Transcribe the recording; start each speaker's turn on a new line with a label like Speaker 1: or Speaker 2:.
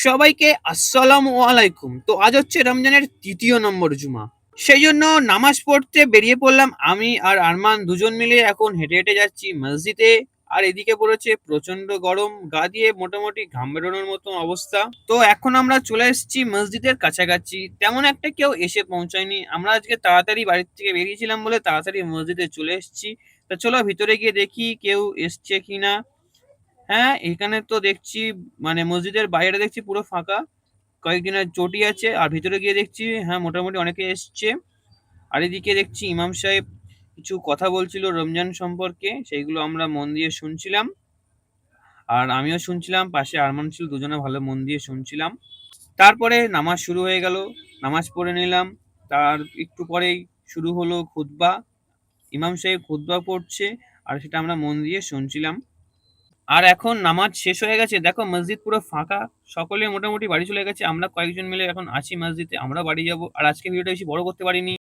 Speaker 1: সবাইকে আসসালামু আলাইকুম। তো আজ হচ্ছে রমজানের ৩য় নম্বর জুমা। সেই জন্য নামাজ পড়তে বেরিয়ে পড়লাম আমি আর আরমান দুজন মিলে এখন হেঁটে, হেঁটে যাচ্ছি মসজিদে। আর এদিকে পড়েছে প্রচন্ড গরম। গা দিয়ে মোটামুটি ঘাম বেরোনোর মতো অবস্থা। তো এখন আমরা চলে এসেছি মসজিদের কাছাকাছি। তেমন একটা কেউ এসে পৌঁছায়নি। আমরা আজকে তাড়াতাড়ি বাড়ির থেকে বেরিয়েছিলাম বলে তাড়াতাড়ি মসজিদে চলে এসেছি। তো চলো ভিতরে গিয়ে দেখি কেউ এসছে কিনা। হ্যাঁ, এখানে তো দেখছি মানে মসজিদের বাইরে দেখছি পুরো ফাঁকা। কয়েকজনের চটি আছে আর ভিতরে গিয়ে দেখছি হ্যাঁ মোটামুটি অনেকে এসছে। আর এদিকে দেখছি ইমাম সাহেব কিছু কথা বলছিল রমজান সম্পর্কে, সেইগুলো আমরা মন দিয়ে শুনছিলাম। আর আমিও শুনছিলাম, পাশে আরমান ছিল, দুজনে ভালো মন দিয়ে শুনছিলাম। তারপরে নামাজ শুরু হয়ে গেল, নামাজ পড়ে নিলাম। তার একটু পরেই শুরু হলো খুতবা। ইমাম সাহেব খুতবা পড়ছে আর সেটা আমরা মন দিয়ে শুনছিলাম। আর এখন নামাজ শেষ হয়ে গেছে, দেখো মসজিদ পুরো ফাঁকা। সকলে মোটামুটি বাড়ি চলে গেছে, আমরা কয়েকজন মিলে এখন আছি মসজিদে, আমরা বাড়ি যাব। আর আজকে ভিডিওটা বেশি বড় করতে পারিনি।